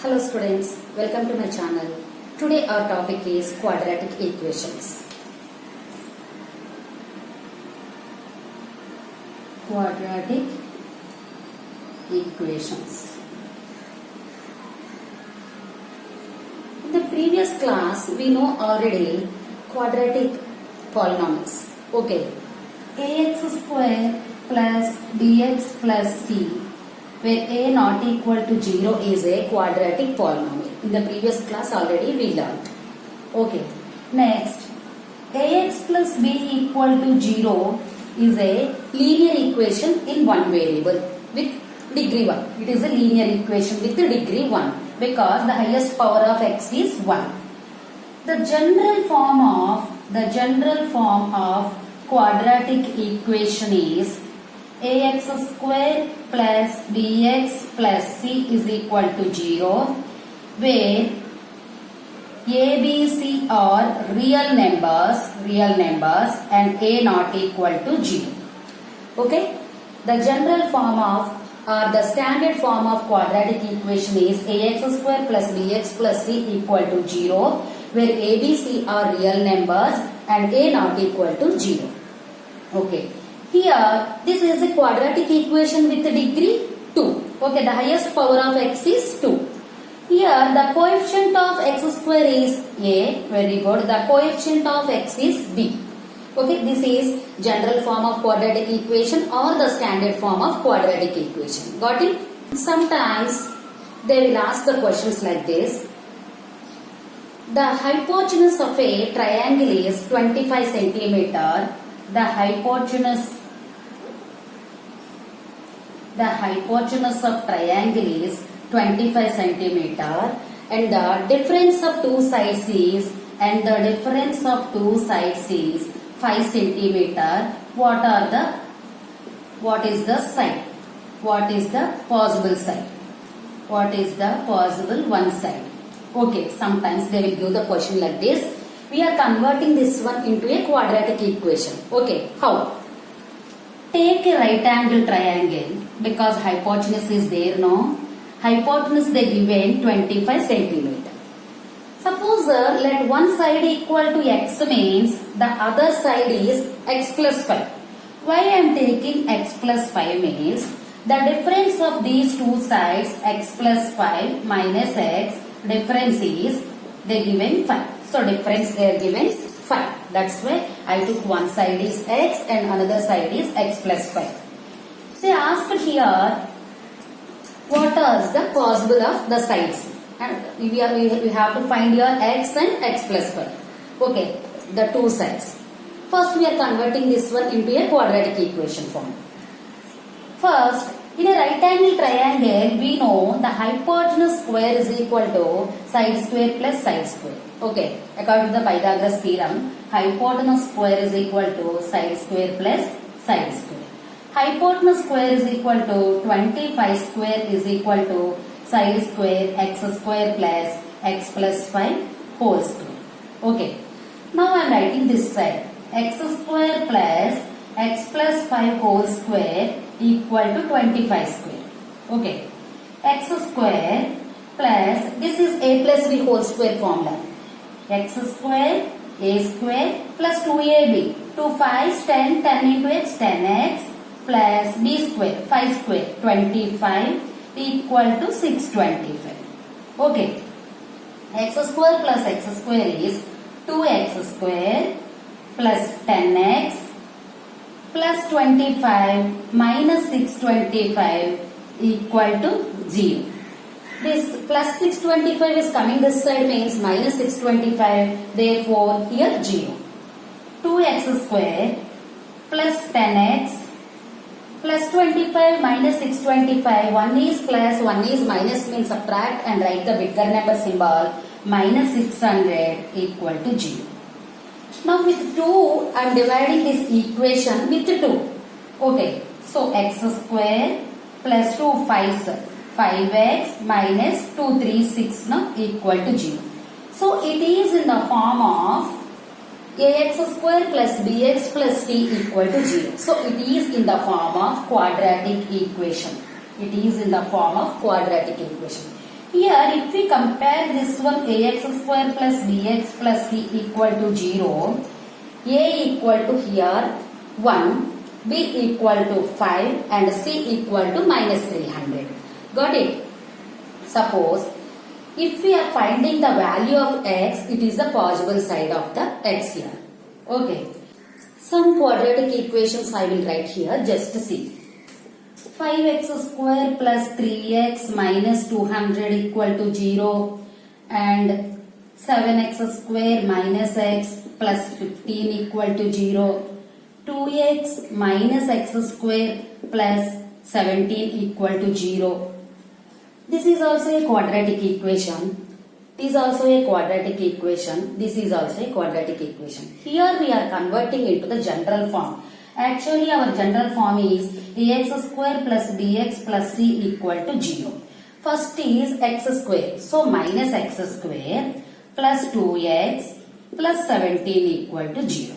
Hello students, welcome to my channel. Today our topic is quadratic equations. Quadratic equations. In the previous class we know already quadratic polynomials. Okay. Ax square plus bx plus c where a not equal to 0 is a quadratic polynomial. In the previous class already we learnt. Okay. Next, ax plus b equal to 0 is a linear equation in one variable with degree 1. It is a linear equation with degree 1 because the highest power of x is 1. The general form of quadratic equation is ax square plus bx plus c is equal to 0 where a, b, c are real numbers and a not equal to 0. Okay? The general form of or the standard form of quadratic equation is ax square plus bx plus c equal to 0 where a, b, c are real numbers and a not equal to 0. Okay. Here, this is a quadratic equation with degree 2. Okay, the highest power of x is 2. Here, the coefficient of x square is a. Very good. The coefficient of x is b. Okay, this is general form of quadratic equation or the standard form of quadratic equation. Got it? Sometimes they will ask the questions like this. The hypotenuse of a triangle is 25 centimeter. The hypotenuse of triangle is 25 centimeter and the difference of two sides is 5 centimeter. What is the side? What is the possible side? What is the possible one side? Okay, sometimes they will give the question like this. We are converting this one into a quadratic equation. Okay, how? Take a right angle triangle because hypotenuse is there, no? Hypotenuse they given 25 centimeter. Suppose let one side equal to x means the other side is x plus 5. Why I am taking x plus 5 means the difference of these two sides x plus 5 minus x difference is they given 5. So difference they are given 5. That's why I took one side is x and another side is x plus 5. They asked here what is the possible of the sides and we have to find your x and x plus 5. Okay, the two sides. First we are converting this one into a quadratic equation form. First, in a right angle triangle, we know the hypotenuse square is equal to side square plus side square. Okay, according to the Pythagoras theorem, hypotenuse square is equal to side square plus side square. Hypotenuse square is equal to 25 square is equal to side square x square plus x plus 5 whole square. Okay, now I am writing this side x square plus x plus 5 whole square equal to 25 square. Okay, x square plus this is a plus b whole square formula. X square a square plus 2ab. 2 5 10 10 into x 10x plus b square 5 square 25 equal to 625. Okay, x square plus x square is 2x square plus 10x plus 25 minus 625 equal to 0. This plus 625 is coming this side means minus 625. Therefore, here 0. 2x square plus 10x plus 25 minus 625. 1 is plus, 1 is minus means subtract and write the bigger number symbol. Minus 600 equal to 0. Now with 2, I am dividing this equation with 2. Okay, so x square plus 2 5s 5x minus 2 3 6 no, equal to 0. So it is in the form of ax square plus bx plus c equal to 0. So it is in the form of quadratic equation. It is in the form of quadratic equation. Here if we compare this one ax square plus bx plus c equal to 0, a equal to here 1, b equal to 5 and c equal to minus 300. Got it? Suppose if we are finding the value of x, it is the possible side of the x here. Okay. Some quadratic equations I will write here, just to see. 5x square plus 3x minus 200 equal to 0 and 7x square minus x plus 15 equal to 0. 2x minus x square plus 17 equal to 0. This is also a quadratic equation. This is also a quadratic equation. This is also a quadratic equation. Here we are converting into the general form. Actually our general form is ax square plus bx plus c equal to 0. First is x square. So minus x square plus 2x plus 17 equal to 0.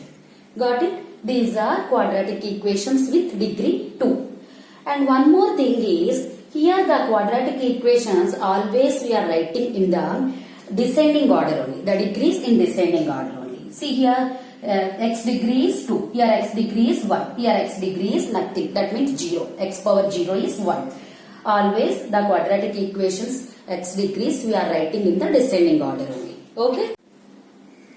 Got it? These are quadratic equations with degree 2. And one more thing is, here the quadratic equations always we are writing in the descending order only. The degrees in descending order only. See here x degree is 2. Here x degree is 1. Here x degree is nothing. That means 0. X power 0 is 1. Always the quadratic equations x degrees we are writing in the descending order only. Okay.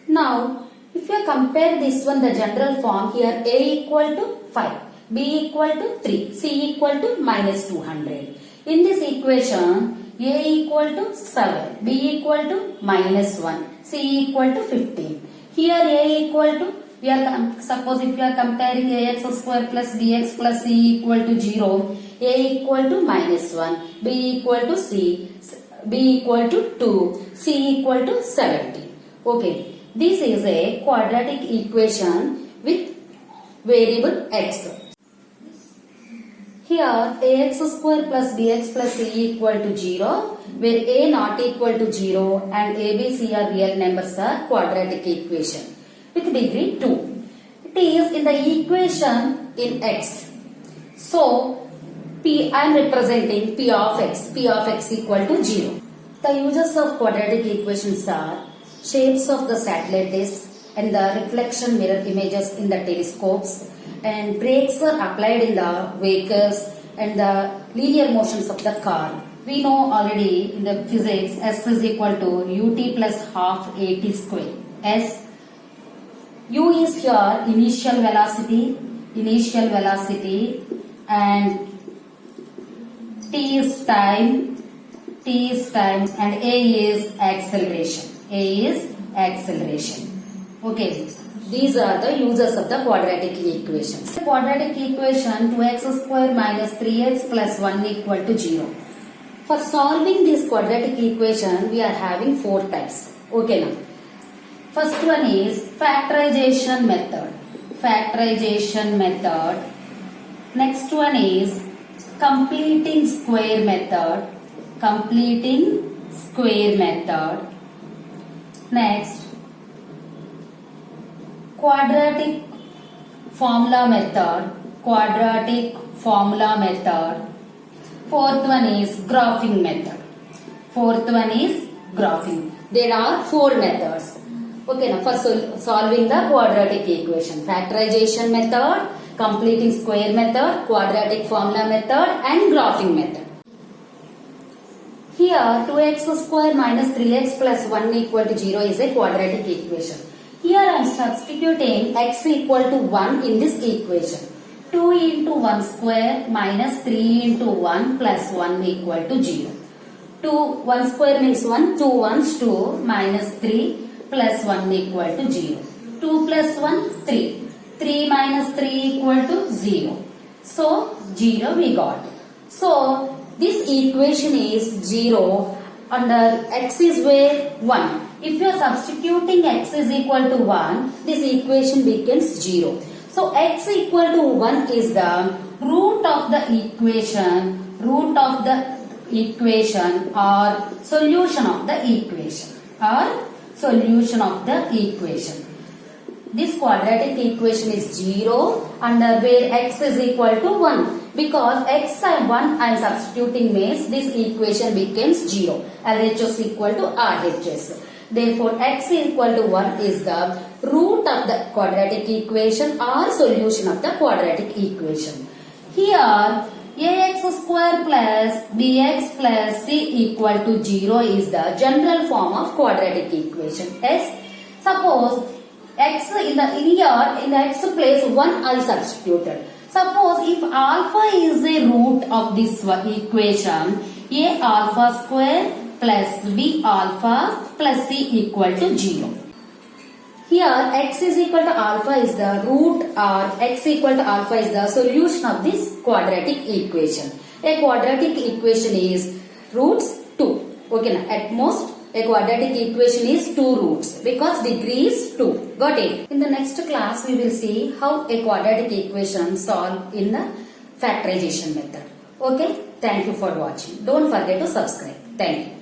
Now if you compare this one, the general form, here a equal to 5, b equal to 3, c equal to minus 200. In this equation, a equal to 7, b equal to minus 1, c equal to 15. Here a equal to, suppose if we are comparing ax square plus bx plus c equal to 0, a equal to minus 1, b equal to c, b equal to 2, c equal to 70. Okay. This is a quadratic equation with variable x. Here ax square plus bx plus c equal to 0, where a not equal to 0 and a, b, c are real numbers are quadratic equation with degree 2. It is in the equation in x. So I am representing p of x equal to 0. The uses of quadratic equations are shapes of the satellite discs and the reflection mirror images in the telescopes, and brakes are applied in the vehicles and the linear motions of the car. We know already in the physics s is equal to ut plus half at square. S, u is here initial velocity and t is time and a is acceleration. Okay, these are the uses of the quadratic equations. The quadratic equation 2x square minus 3x plus 1 equal to 0. For solving this quadratic equation, we are having 4 types. Okay now. First one is factorization method. Next one is completing square method. Next, quadratic formula method. Fourth one is graphing method. There are 4 methods. Okay, now for solving the quadratic equation, factorization method, completing square method, quadratic formula method and graphing method. Here 2x square minus 3x plus 1 equal to 0 is a quadratic equation. Here I am substituting x equal to 1 in this equation. 2 into 1 square minus 3 into 1 plus 1 equal to 0. 1 square means 1, 2 ones 2 minus 3 plus 1 equal to 0. 2 plus 1, 3. 3 minus 3 equal to 0. So 0 we got. So this equation is 0 under x is where 1. If you are substituting x is equal to 1, this equation becomes 0. So x equal to 1 is the root of the equation or solution of the equation. this quadratic equation is 0 and where x is equal to 1. Because x and 1 I am substituting means this equation becomes 0. LHS equal to RHS. Therefore, x equal to 1 is the root of the quadratic equation or solution of the quadratic equation. Here, ax square plus bx plus c equal to 0 is the general form of quadratic equation. Yes, suppose x in the x place 1 I substituted. Suppose if alpha is a root of this equation, a alpha square plus b alpha plus c equal to 0. Here x is equal to alpha is the root or x equal to alpha is the solution of this quadratic equation. A quadratic equation is roots 2. Okay, now at most a quadratic equation is 2 roots because degree is 2. Got it? In the next class we will see how a quadratic equation solved in the factorization method. Okay, thank you for watching. Don't forget to subscribe. Thank you.